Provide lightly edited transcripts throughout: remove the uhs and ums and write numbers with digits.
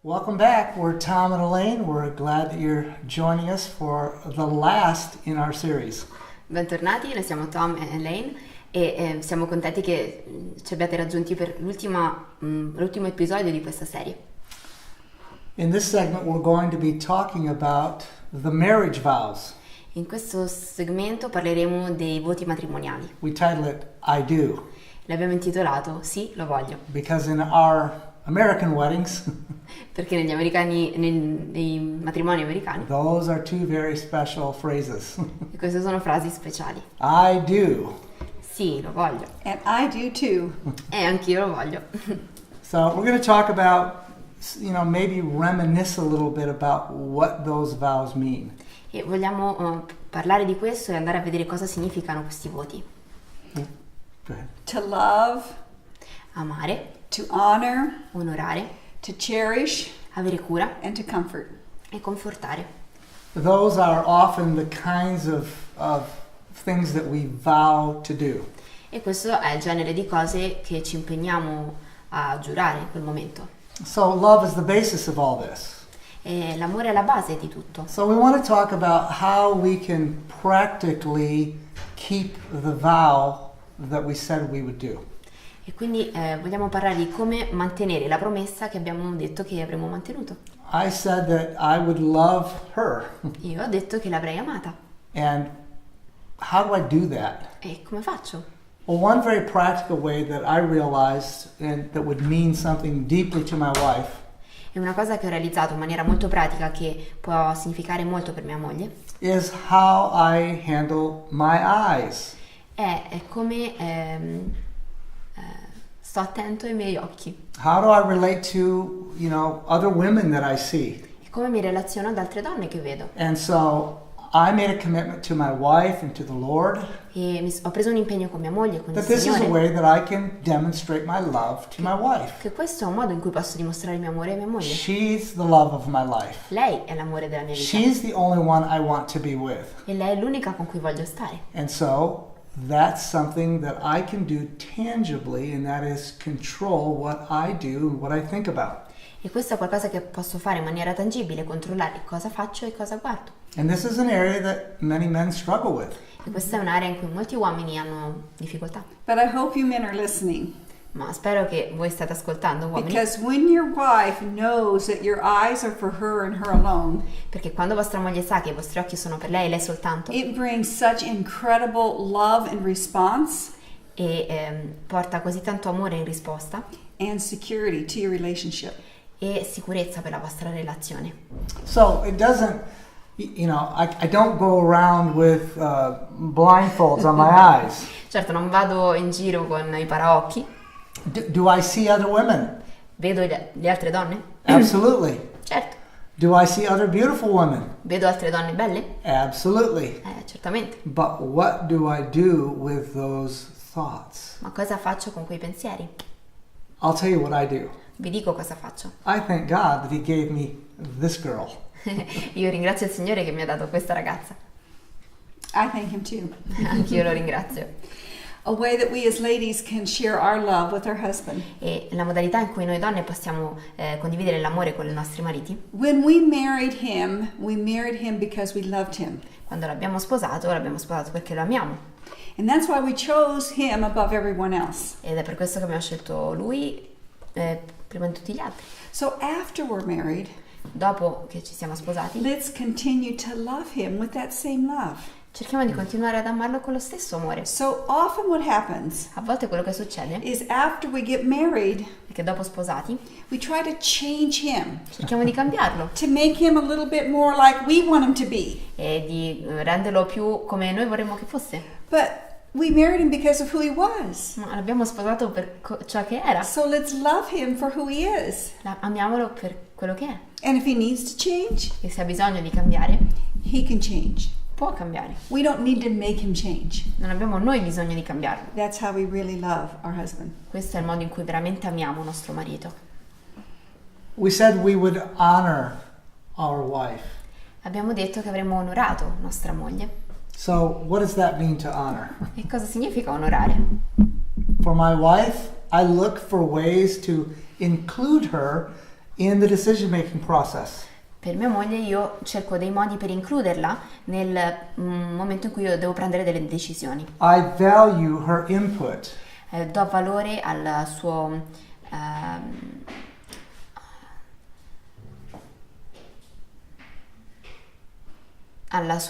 Welcome back. We're Tom and Alane. We're glad that you're joining us for the last in our series. Bentornati, noi siamo Tom e Alane e siamo contenti che ci abbiate raggiunti per l'ultimo episodio di questa serie. In this segment we're going to be talking about the marriage vows. In questo segmento parleremo dei voti matrimoniali. We title it I Do. L'abbiamo intitolato Sì, lo voglio. Because in our American weddings, perché nei matrimoni americani, those are two very special phrases. e queste sono frasi speciali. I do. Sì, lo voglio. And I do too. E anch'io lo voglio. So we're going to talk about, maybe reminisce a little bit about what those vows mean. E vogliamo parlare di questo e andare a vedere cosa significano questi voti. Go ahead. To love, Amare, to honor, onorare, to cherish, avere cura and to comfort. e confortare. Those are often the kinds of things that we vow to do. E questo è il genere di cose che ci impegniamo a giurare in quel momento. So love is the basis of all this. E l'amore è la base di tutto. So we want to talk about how we can practically keep the vow that we said we would do. E quindi vogliamo parlare di come mantenere la promessa che abbiamo detto che avremmo mantenuto. I said that I would love her. Io ho detto che l'avrei amata. And how do I do that? E come faccio? Well, one very practical way that I realized and that would mean something deeply to my wife E una cosa che ho realizzato in maniera molto pratica che può significare molto per mia moglie is how I handle my eyes. è come sto attento ai miei occhi. How do I relate to, other women that I see? E come mi relaziono ad altre donne che vedo. And so I made a commitment to my wife and to the Lord E ho preso un impegno con mia moglie e con il that this is a Signore way that I can demonstrate my love to my wife. che questo è un modo in cui posso dimostrare il mio amore a mia moglie. She's the love of my life. Lei è l'amore della mia vita She's the only one I want to be with. e lei è l'unica con cui voglio stare. And so that's something that I can do tangibly, and that is control what I do and what I think about. E questo è qualcosa che posso fare in maniera tangibile, controllare cosa faccio e cosa guardo. And this is an area that many men struggle with. E questa è un'area in cui molti uomini hanno difficoltà. But I hope you men are listening. Ma spero che voi state ascoltando, uomini, Because when your wife knows that your eyes are for her and her alone, perché quando vostra moglie sa che i vostri occhi sono per lei e lei soltanto, it brings such incredible love and response e porta così tanto amore in risposta and security to your relationship. e sicurezza per la vostra relazione. So it doesn't, I don't go around with blindfolds on my eyes. Certo, non vado in giro con i paraocchi. Do I see other women? Vedo le altre donne? Absolutely. Certo. Do I see other beautiful women? Vedo altre donne belle? Absolutely. Certamente. But what do I do with those thoughts? Ma cosa faccio con quei pensieri? I'll tell you what I do. Vi dico cosa faccio. I thank God that He gave me this girl. Io ringrazio il Signore che mi ha dato questa ragazza. I thank him too. Anch'io lo ringrazio. A way that we as ladies can share our love with our husband. E la modalità in cui noi donne possiamo condividere l'amore con i nostri mariti. When we married him because we loved him. Quando l'abbiamo sposato perché lo amiamo. And that's why we chose him above everyone else. Ed è per questo che abbiamo scelto lui prima di tutti gli altri. So after we're married, Dopo che ci siamo sposati, let's continue to love him with that same love. cerchiamo di continuare ad amarlo con lo stesso amore. So often what happens A volte quello che succede is after we get married, è che dopo sposati we try to change him cerchiamo di cambiarlo to make him a little bit more like we want him to be. e di renderlo più come noi vorremmo che fosse. But we married him because of who he was. Ma l'abbiamo sposato per ciò che era. So let's love him for who he is. Amiamolo per quello che è. And if he needs to change, E se ha bisogno di cambiare, he can change. può cambiare. We don't need to make him change. Non abbiamo noi bisogno di cambiarlo. That's how we really love our husband. Questo è il modo in cui veramente amiamo nostro marito. We said we would honor our wife. Abbiamo detto che avremmo onorato nostra moglie. So what does that mean to honor? E cosa significa onorare? For my wife, I look for ways to include her in the decision-making process. Per mia moglie io cerco dei modi per includerla nel momento in cui io devo prendere delle decisioni. I value her input. Do valore al suo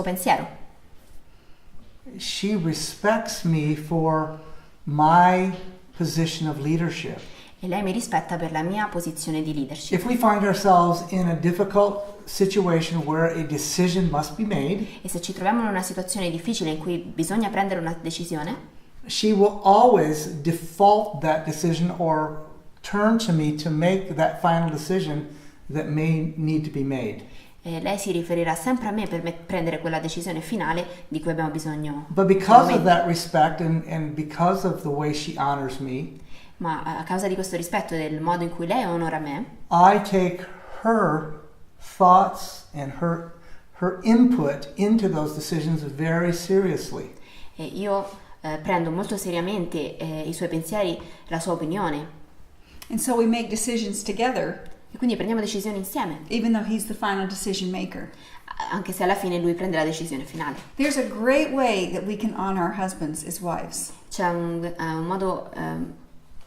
pensiero. She respects me for my position of leadership. E lei mi rispetta per la mia posizione di leadership. If we find ourselves in a difficult situation where a decision must be made, E se ci troviamo in una situazione difficile in cui bisogna prendere una decisione, she will always default that decision or turn to me to make that final decision that may need to be made. lei si riferirà sempre a me per prendere quella decisione finale di cui abbiamo bisogno. But because of that respect and because of the way she honors me, Ma a causa di questo rispetto e del modo in cui lei onora me, I take her thoughts and her input into those decisions very seriously. io prendo molto seriamente i suoi pensieri, la sua opinione, And so we make decisions together, e quindi prendiamo decisioni insieme, even though he's the final decision maker. anche se alla fine lui prende la decisione finale. There's a great way that we can honor our husbands as wives. C'è un modo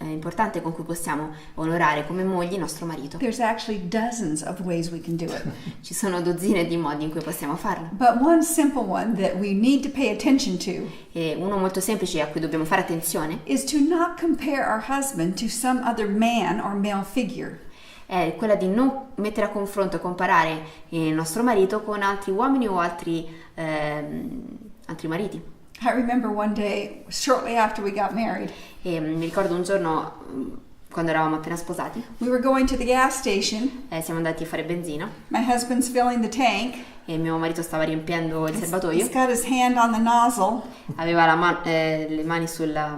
importante con cui possiamo onorare come mogli nostro marito. There's actually dozens of ways we can do it. Ci sono dozzine di modi in cui possiamo farlo. But one simple one that we need to pay attention to E uno molto semplice a cui dobbiamo fare attenzione is to not compare our husband to some other man or male figure. è quella di non mettere a confronto e comparare il nostro marito con altri uomini o altri mariti. I remember one day, shortly after we got married, E mi ricordo un giorno quando eravamo appena sposati, we were going to the gas station. siamo andati a fare benzina My husband's filling the tank. e mio marito stava riempiendo il He's serbatoio, got his hand on the nozzle, aveva le mani sulla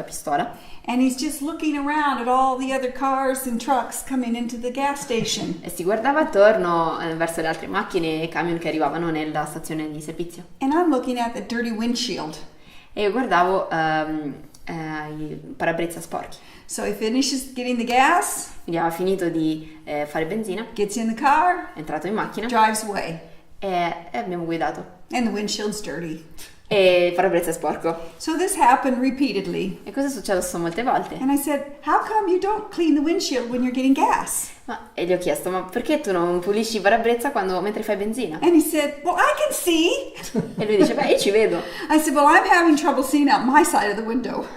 pistola and he's just looking around at all the other cars and trucks coming into the gas station. e si guardava attorno verso le altre macchine e camion che arrivavano nella stazione di servizio. And I'm looking at the dirty windshield. E io guardavo i parabrezza sporchi. So he finishes getting the gas, Quindi aveva finito di fare benzina, gets in the car, è entrato in macchina drives away, e abbiamo guidato. and the windshield's dirty. E il parabrezza è sporco. So this happened repeatedly. E questo è successo molte volte. And I said, how come you don't clean the windshield when you're getting gas? E gli ho chiesto, ma perché tu non pulisci i parabrezza mentre fai benzina? And he said, well, I can see. E lui dice, beh, io ci vedo. I said, well, I'm having trouble seeing out my side of the window.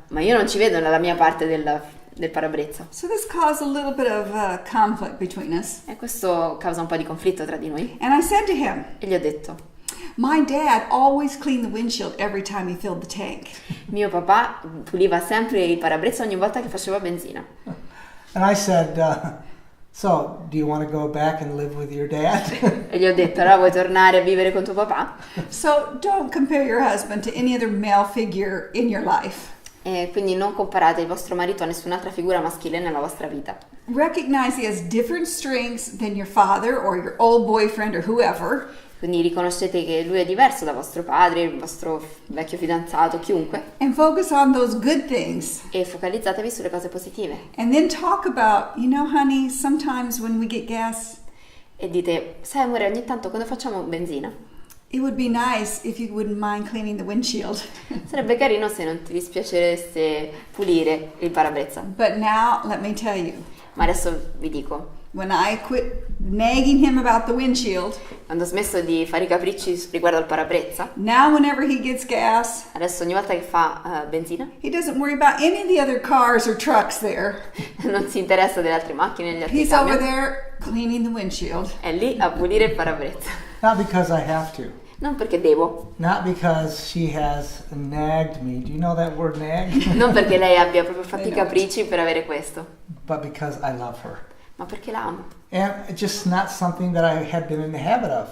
Ma io non ci vedo nella mia parte del parabrezza. So this caused a little bit of conflict between us. E questo causa un po' di conflitto tra di noi. And I said to him, E gli ho detto, my dad always cleaned the windshield every time he filled the tank. mio papà puliva sempre il parabrezza ogni volta che faceva benzina. And I said, so, do you want to go back and live with your dad? E gli ho detto, allora vuoi tornare a vivere con tuo papà? So don't compare your husband to any other male figure in your life. E quindi non comparate il vostro marito a nessun'altra figura maschile nella vostra vita. Recognize he has different strengths than your father or your old boyfriend or whoever. Quindi riconoscete che lui è diverso da vostro padre, il vostro vecchio fidanzato, chiunque, And focus on those good things. e focalizzatevi sulle cose positive. And then talk about, you know, honey, sometimes when we get gas, E dite, sai amore, ogni tanto quando facciamo benzina, it would be nice if you wouldn't mind cleaning the windshield. sarebbe carino se non ti dispiaceresse pulire il parabrezza. But now, let me tell you, Ma adesso vi dico, when I quit nagging him about the windshield, quando ho smesso di fare i capricci riguardo al parabrezza, now whenever he gets gas, adesso ogni volta che fa benzina, he doesn't worry about any of the other cars or trucks there. non si interessa delle altre macchine, degli altri He's over camion, there cleaning the windshield. è lì a pulire il parabrezza. Not because I have to. Non perché devo, Not because she has nagged me. Do you know that word nag? non perché lei abbia proprio fatto i I know it. capricci per avere questo, But because I love her. ma perché la amo. And it's just not something that I had been in the habit of.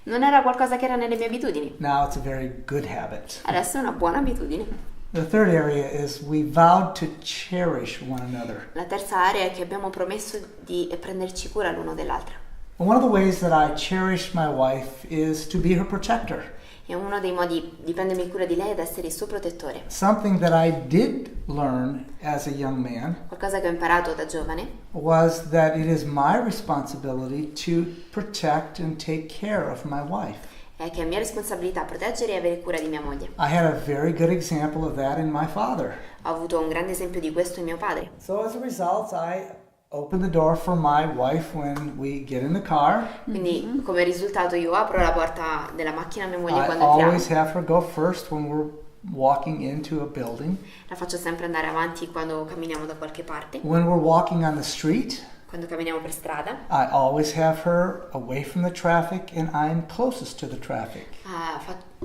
Non era qualcosa che era nelle mie abitudini, Now it's a very good habit. adesso è una buona abitudine. The third area is we vowed to cherish one another. La terza area è che abbiamo promesso di prenderci cura l'uno dell'altro. And one of the ways that I cherish my wife is to be her protector. E uno dei modi di prendermi cura di lei è essere il suo protettore. Something that I did learn as a young man Qualcosa che ho imparato da giovane was that it is my responsibility to protect and take care of my wife. è che è mia responsabilità proteggere e avere cura di mia moglie. I had a very good example of that in my father. Ho avuto un grande esempio di questo in mio padre. So as a result, I open the door for my wife when we get in the car. Quindi come risultato io apro la porta della macchina a mia moglie I quando entriamo. always have her go first when we're walking into a building. La faccio sempre andare avanti quando camminiamo da qualche parte. When we're walking on the street, Quando camminiamo per strada I always have her away from the traffic and I'm closest to the traffic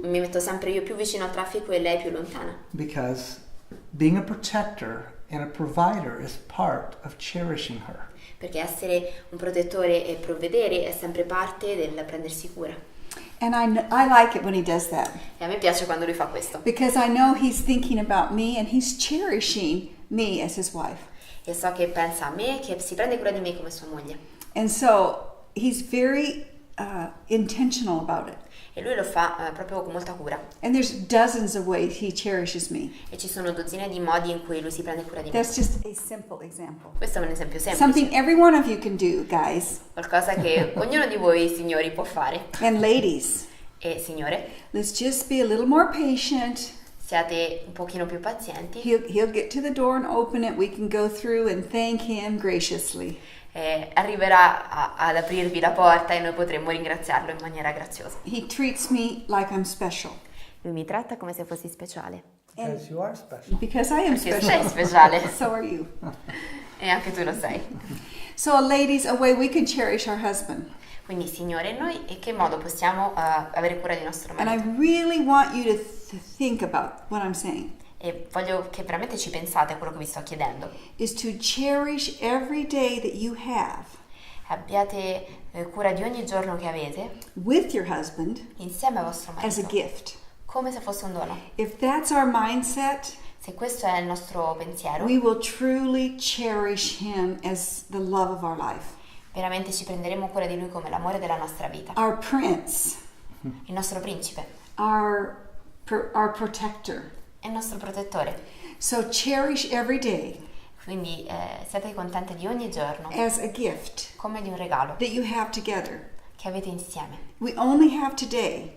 mi metto sempre io più vicino al traffico e lei più lontana. because being a protector and a provider is part of cherishing her. Perché essere un protettore e provvedere è sempre parte del prendersi cura. And I like it when he does that E a me piace quando lui fa questo. because I know he's thinking about me and he's cherishing me as his wife. E so che pensa a me, che si prende cura di me come sua moglie. And so he's very intentional about it. E lui lo fa proprio con molta cura. And there's dozens of ways he cherishes me. E ci sono dozzine di modi in cui lui si prende cura di me. That's just a simple example. Questo è un esempio semplice. Something every one of you can do, guys. Qualcosa che ognuno di voi, signori, può fare. And ladies, E signore, let's just be a little more patient. siate un pochino più pazienti. He'll get to the door and open it. We can go through and thank him graciously. Arriverà ad aprirvi la porta e noi potremmo ringraziarlo in maniera graziosa. He treats me like I'm special. Lui mi tratta come se fossi speciale. Because you are special. Because I am Perché special. sei speciale. So are you. E anche tu lo sei. So, ladies, a way we can cherish our husband. Quindi, signore, noi in che modo possiamo avere cura di nostro And I marito? really want you to think about what I'm saying. E voglio che veramente ci pensate a quello che vi sto chiedendo. Is to cherish every day that you have Abbiate cura di ogni giorno che avete with your husband insieme a vostro as a marito, gift. come se fosse un dono. If that's our mindset, Se questo è il nostro pensiero, we will truly cherish him as the love of our life. veramente ci prenderemo cura di lui come l'amore della nostra vita, Our prince, il nostro principe, our protector. è il nostro protettore. So cherish every day Quindi siate contenti di ogni giorno as a gift come di un regalo that you have together. che avete insieme. We only have today.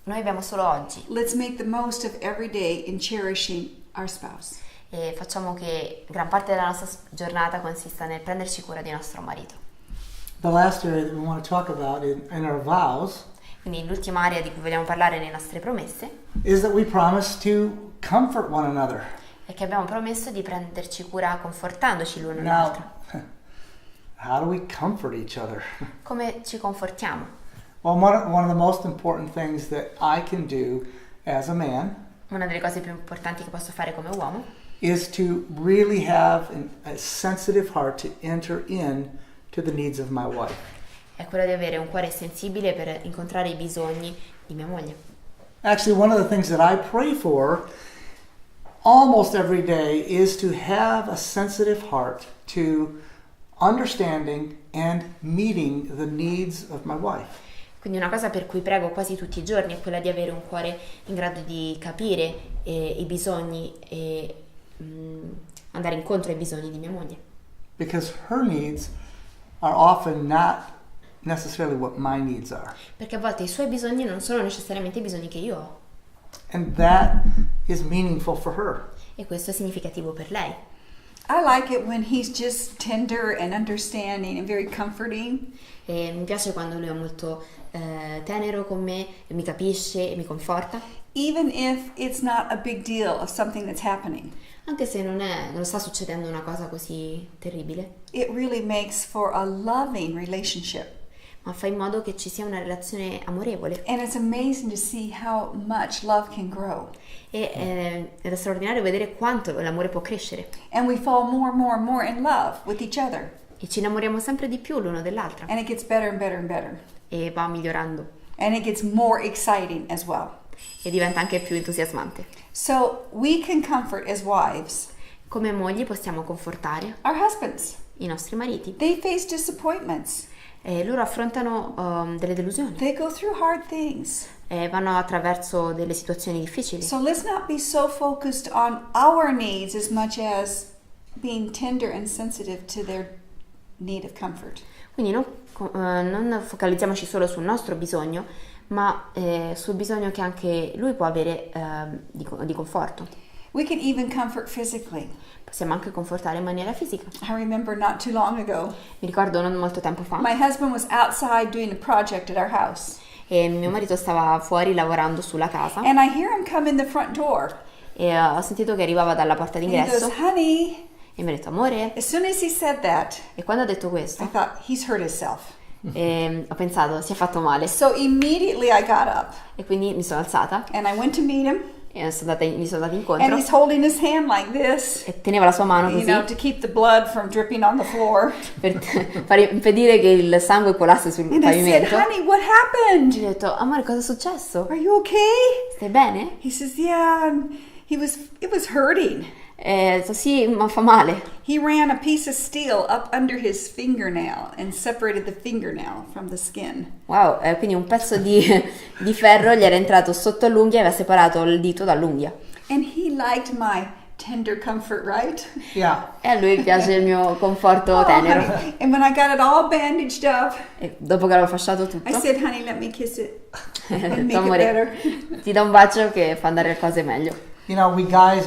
Noi abbiamo solo oggi Let's make the most of every day in cherishing our spouse. e facciamo che gran parte della nostra giornata consista nel prenderci cura di nostro marito. The last area that we want to talk about in our vows Quindi l'ultima area di cui vogliamo parlare nelle nostre promesse is that we promise to comfort one another. è che abbiamo promesso di prenderci cura confortandoci l'uno l'altro. Now, how do we comfort each other? Come ci confortiamo? Well, one of the most important things that I can do as a man Una delle cose più importanti che posso fare come uomo is to really have a sensitive heart to enter in to the needs of my wife. è quello di avere un cuore sensibile per incontrare i bisogni di mia moglie. Actually, one of the things that I pray for almost every day is to have a sensitive heart to understanding and meeting the needs of my wife. Quindi una cosa per cui prego quasi tutti i giorni è quella di avere un cuore in grado di capire i bisogni e andare incontro ai bisogni di mia moglie. Because her needs are often not necessarily what my needs are. Perché a volte i suoi bisogni non sono necessariamente i bisogni che io ho. And that is meaningful for her. E questo è significativo per lei. I like it when he's just tender and understanding and very comforting. E mi piace quando lui è molto tenero con me, e mi capisce e mi conforta. Even if it's not a big deal of something that's happening. Anche se non sta succedendo una cosa così terribile. It really makes for a loving relationship. Ma fa in modo che ci sia una relazione amorevole. And it's amazing to see how much love can grow. Ed è straordinario vedere quanto l'amore può crescere. And we fall more and more and more in love with each other. E ci innamoriamo sempre di più l'uno dell'altra. And it gets better and better and better. E va migliorando. And it gets more exciting as well. E diventa anche più entusiasmante. So we can comfort as wives Come mogli possiamo confortare our husbands. i nostri mariti. They face disappointments. e loro affrontano delle delusioni, They go through hard things. vanno attraverso delle situazioni difficili. So let's not be so focused on our needs as much as being tender and sensitive to their need of comfort. Quindi non focalizziamoci solo sul nostro bisogno, ma sul bisogno che anche lui può avere di conforto. We can even comfort physically. Possiamo anche confortare in maniera fisica. I remember not too long ago, Mi ricordo non molto tempo fa, my husband was outside doing a project at our house, e mio marito stava fuori lavorando sulla casa and I hear him come in the front door. e ho sentito che arrivava dalla porta And he goes, d'ingresso honey. e mi ha detto amore, As soon as he said that, e quando ha detto I questo thought, he's hurt himself. ho pensato si è fatto male, So immediately I got up e quindi mi sono alzata and I went to meet him, e mi sono andata and incontro he's holding his hand like this, e teneva la sua mano you così know, to keep the blood from dripping on the floor. per fare impedire che il sangue colasse sul And I said, pavimento. honey, what Gli happened? ho detto amore, cosa è successo? Are you okay? Stai bene? He says, yeah. And it was hurting. E ho detto sì, ma fa male. He ran a piece of steel up under his fingernail and separated the fingernail from the skin. Wow, quindi un pezzo di ferro gli era entrato sotto l'unghia e aveva separato il dito dall'unghia. And he liked my tender comfort, right? Yeah. E a lui piace il mio conforto Oh, tenero. honey. And when I got it all bandaged up, E dopo che l'avevo fasciato tutto, I said, honey, let me kiss it ho and detto make it amore, better. ti do un bacio che fa andare le cose meglio. You know, we guys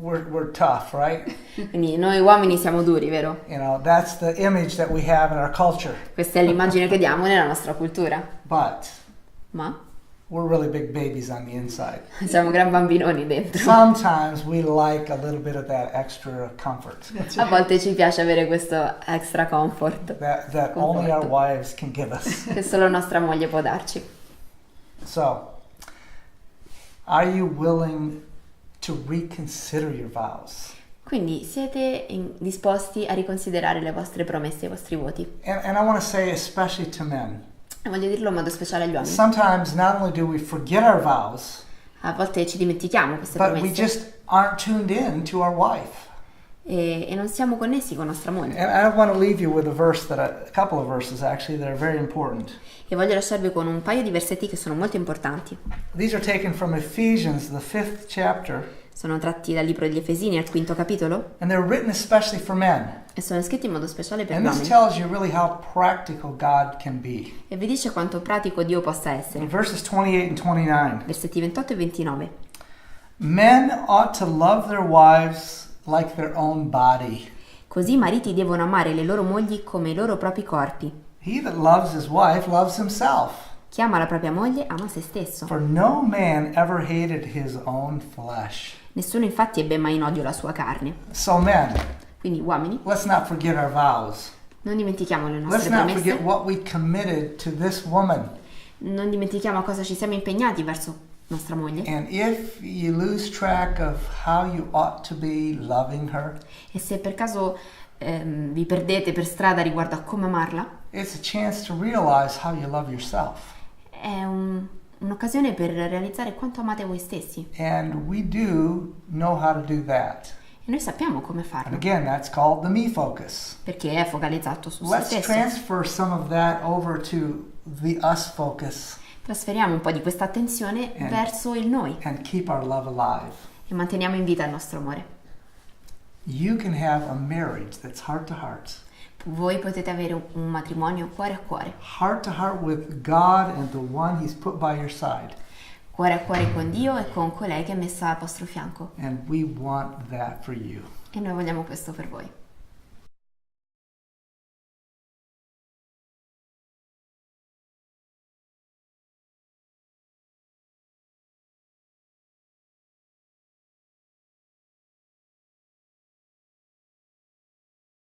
we're tough, right? Quindi noi uomini siamo duri, vero? You know, that's the image that we have in our culture. Questa è l'immagine che diamo nella nostra cultura. But Ma we're really big babies on the inside. siamo gran bambinoni dentro. Sometimes we like a little bit of that extra comfort A volte ci piace avere questo extra comfort that only our wives can give us. che solo nostra moglie può darci. So, are you willing to reconsider your vows? Quindi siete disposti a riconsiderare le vostre promesse e i vostri voti? And I want to say, especially to men, E voglio dirlo in modo speciale agli uomini. sometimes not only do we forget our vows, A volte ci dimentichiamo queste but we promesse just aren't tuned in to our wife. e non siamo connessi con nostra moglie. And I want to leave you with a couple of verses actually that are very important. E voglio lasciarvi con un paio di versetti che sono molto importanti. These are taken from Ephesians, the 5th chapter, Sono tratti dal libro degli Efesini, al 5° capitolo, and they're written especially for men. e sono scritti in modo speciale per And gli this uomini. tells you really how practical God can be. E vi dice quanto pratico Dio possa In essere. verses 28 and 29, Versetti 28 e 29. men ought to love their wives like their own body. Così i mariti devono amare le loro mogli come i loro propri corpi. He that loves his wife loves himself. Chi ama la propria moglie ama se stesso. For no man ever hated his own flesh. Nessuno infatti ebbe mai in odio la sua carne. So men, Quindi uomini, let's not forget our vows. non dimentichiamo le Let's nostre not forget promesse, what we committed to this woman. non dimentichiamo a cosa ci siamo impegnati verso nostra moglie. And if you lose track of how you ought to be loving her, E se per caso vi perdete per strada riguardo a come amarla, it's a chance to realize how you love yourself. è un'occasione per realizzare quanto amate voi stessi. And we do know how to do that. E noi sappiamo come And farlo, again, that's called the me focus. perché è focalizzato su se Let's stesso. transfer some of that over to the us focus Trasferiamo un po' di questa attenzione verso il noi and keep our love alive. e manteniamo in vita il nostro amore. You can have a marriage that's heart to heart. Voi potete avere un matrimonio cuore a cuore With God and the one He's put by your side. cuore a cuore con Dio e con colei che è messa al vostro fianco. And we want that for you. E noi vogliamo questo per voi.